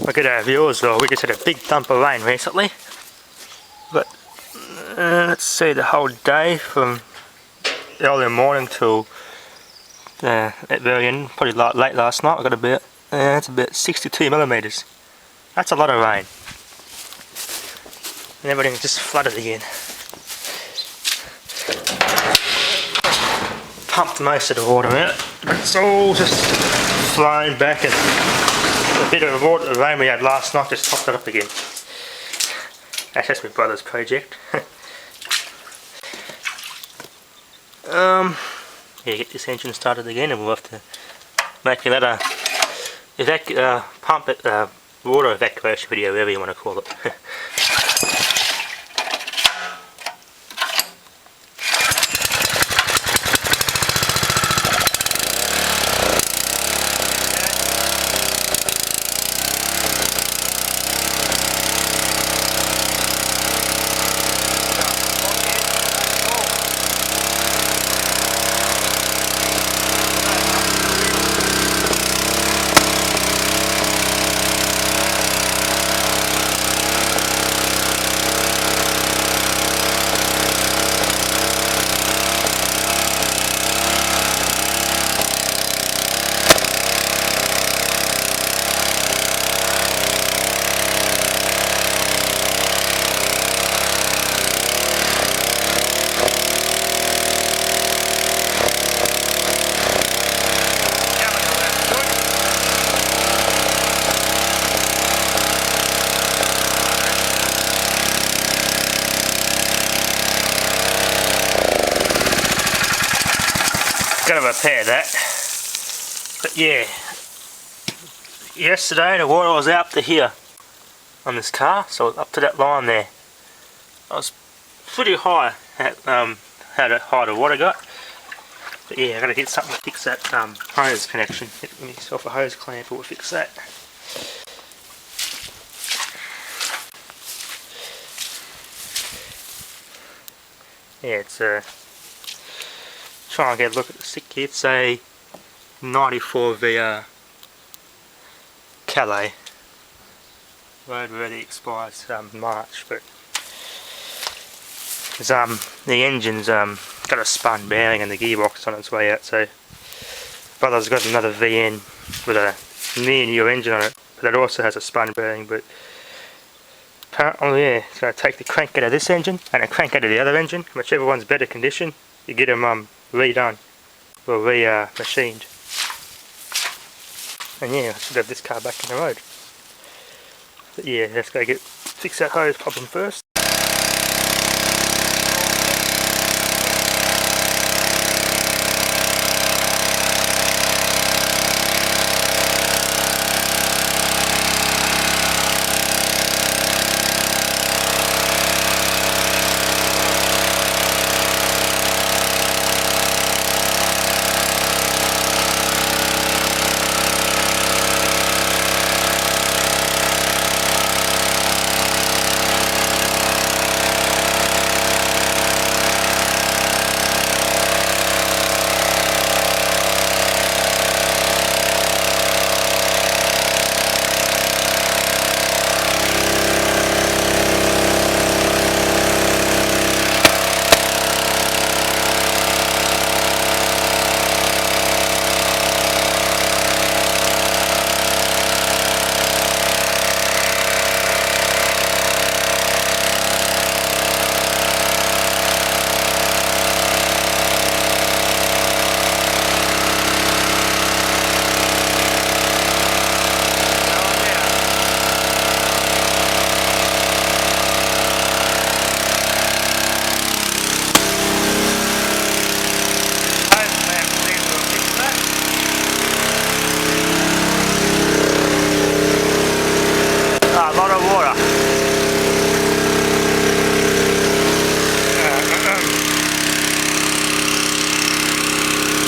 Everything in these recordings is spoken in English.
Look at our view as well. We just had a big dump of rain recently. But let's see, the whole day from early morning till at very end, probably late last night. I got it's about 62 millimeters. That's a lot of rain. And everything just flooded again. Pumped most of the water out, but it's all just flowing back, and a bit of water, the rain we had last night just topped it up again. That's just my brother's project. Yeah, get this engine started again, and we'll have to make another water evacuation video, whatever you want to call it. Got to repair that, but yeah, yesterday the water was out to here on this car, so up to that line there. I was pretty high at how high the water got, but yeah, I got to get something to fix that hose connection. Get myself a hose clamp, or we'll fix that. Yeah, it's try and get a look at the stick here. It's a 94 VR Calais. Road ready, expires March, but the engine's got a spun bearing and the gearbox on its way out, so brother's got another VN with a near new engine on it, but it also has a spun bearing. But apparently, yeah, it's going to take the crank out of this engine and a crank out of the other engine, whichever one's better condition. You get them redone or machined, and yeah, I should have this car back in the road. But yeah, let's go fix that hose problem first.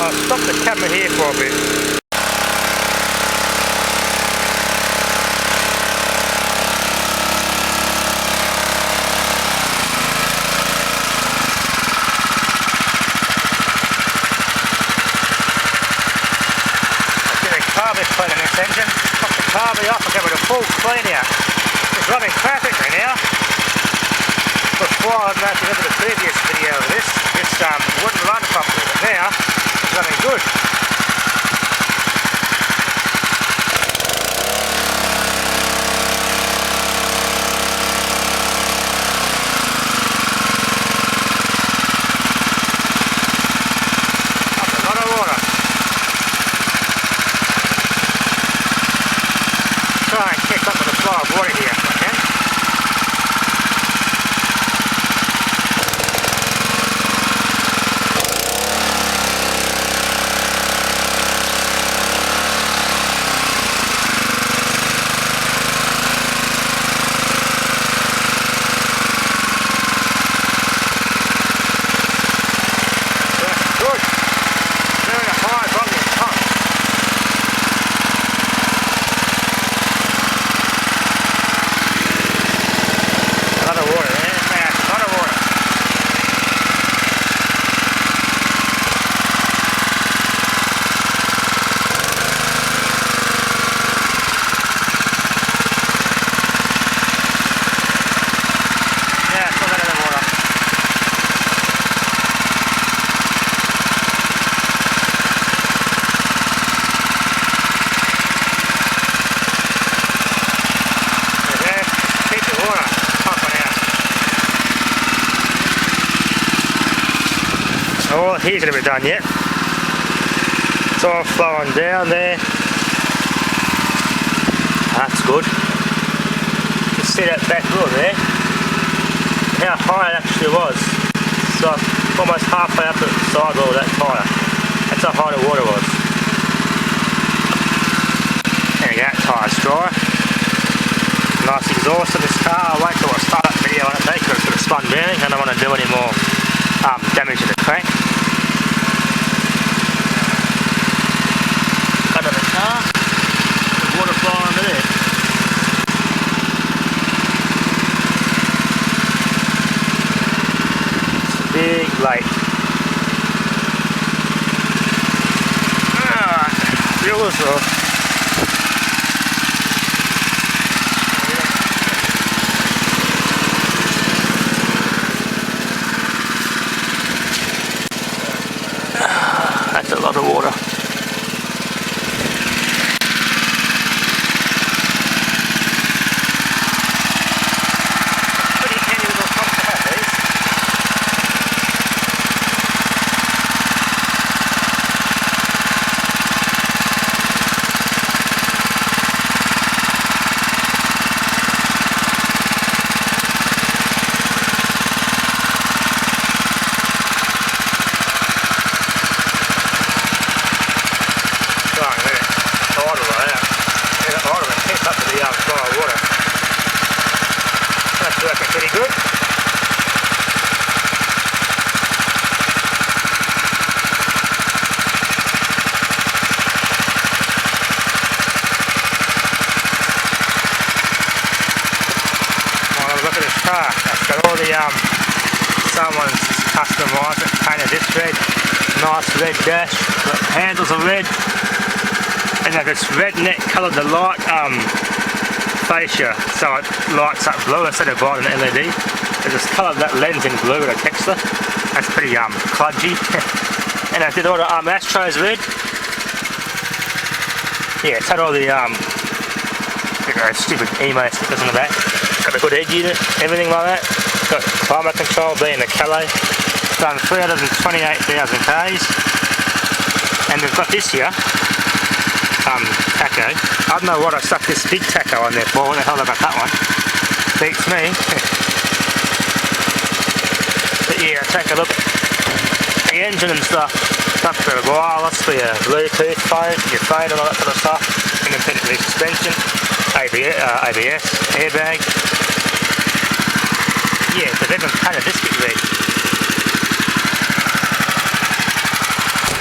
I'll stop the camera here for a bit. Carby plate in this engine. Pop the carby off and give it a full clean here. It's running perfectly now. Before, I don't know if you remember the previous video of this, wouldn't run properly, but now it's running good. That's a lot of water. Try and keep up with the flow of water here if I can. All here's going to be done yet. It's all flowing down there. That's good. You can see that back door there. How high it actually was. So almost halfway up the sidewall of that tyre. That's how high the water was. There you go, that tyre's dry. Nice exhaust on this car. I'll wait till I start that video on it because it's got a spun bearing. I don't want to do any more damage to the crank. Under the car, there's water flowing under there. It's a big lake. Fuel's off. That's a lot of water. Pretty handy little pump to have these. That's working pretty good. Well, look at this car. That's got all the someone's customised it, painted this red, nice red dash. The handles are red, and they've just redneck coloured the light fascia so it lights up blue instead of bright an LED. They just coloured that lens in blue with a texture. That's pretty kludgy. And I did all the ashtrays red. Yeah, it's had all the stupid emo stickers on the back. Got a good edge in it, everything like that. Got climate control being the Calais. Done 328,000 Ks. And we've got this here. Taco. I don't know what I stuck this big taco on there for. What the hell I got that one? Beats me. But yeah, take a look at the engine and stuff. Stuff for wireless, for your Bluetooth phone, your phone and all that sort of stuff. Independent suspension, ABS, airbag. Yeah, they've even painted this bit red.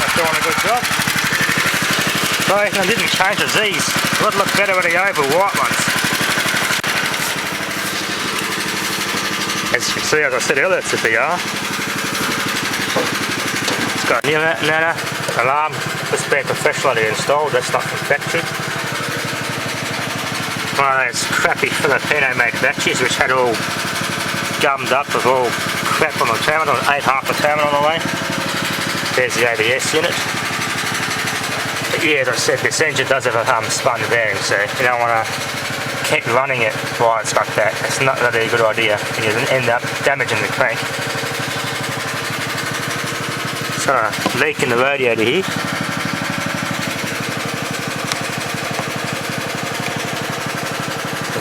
That's doing a good job. So I didn't change the Z's. It would look better with the oval white ones. As you can see, as I said earlier, it's a VR. It's got a new nana, alarm, just been professionally installed, that's not from factory. one of those crappy Filipino made batteries which had all gummed up with all crap on the terminal, ate half the terminal away. There's the ABS unit. But yeah, as I said, this engine does have a spun bearing, so you don't want to keep running it while it's got that. It's not really a good idea. You end up damaging the crank. It's got a leak in the radiator here.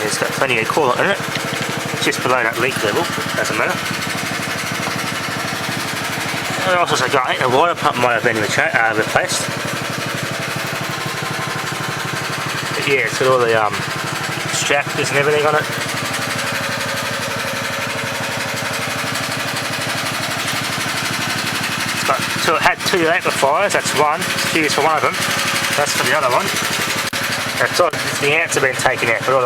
It's got plenty of coolant in it. It's just below that leak level, doesn't matter. I also got, I think the water pump might have been replaced. But yeah, it's got all the extractors and everything on it. It had two amplifiers, that's one. It's used for one of them. That's for the other one. The amps have been taken out, but all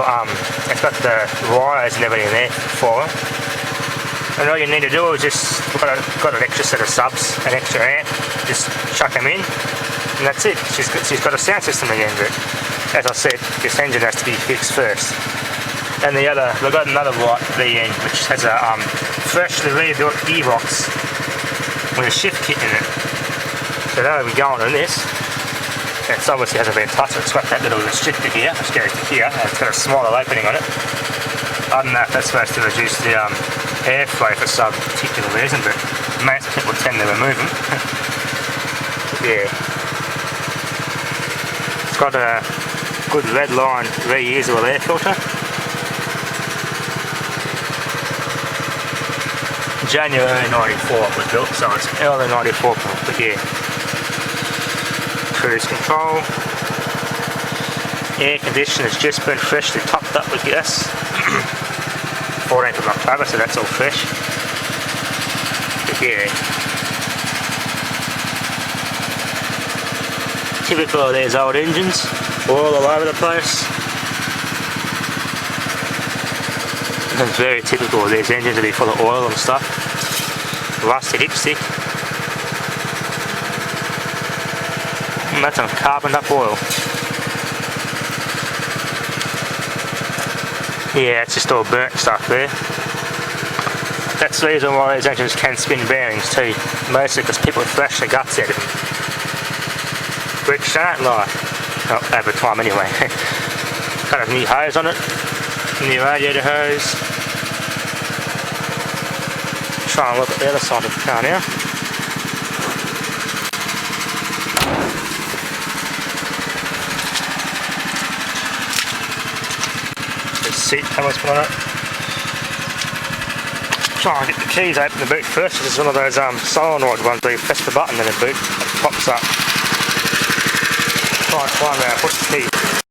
it's got the wires and everything there for it. And all you need to do is just got an extra set of subs, an extra amp, just chuck them in, and that's it. She's got a sound system again, but as I said, this engine has to be fixed first. And we've got another white VN which has a freshly rebuilt gearbox with a shift kit in it. So that'll be going on this. It obviously hasn't been touched. It's got that little restrictor here, which goes to here, and it's got a smaller opening on it. I don't know if that's supposed to reduce the airflow for some particular reason, but most people tend to remove them. Yeah. It's got a good red line reusable air filter. January 94 it was built, so it's early 94, but yeah. Cruise control. Air conditioner has just been freshly topped up with gas. 14th of October, so that's all fresh. But yeah. Typical of these old engines, all over the place. It's very typical of these engines to be full of oil and stuff. Rusty dipstick. And that's some carboned up oil. Yeah, it's just all burnt stuff there. That's the reason why these engines can spin bearings too. Mostly because people thrash the guts out of them. Which they don't like. Not over time anyway. Got a new hose on it. New radiator hose. Try and look at the other side of the car now. The seat covers put on it. Try and get the keys open the boot first. This is one of those solenoid ones where you press the button and the boot pops up. Try and find where I put the key.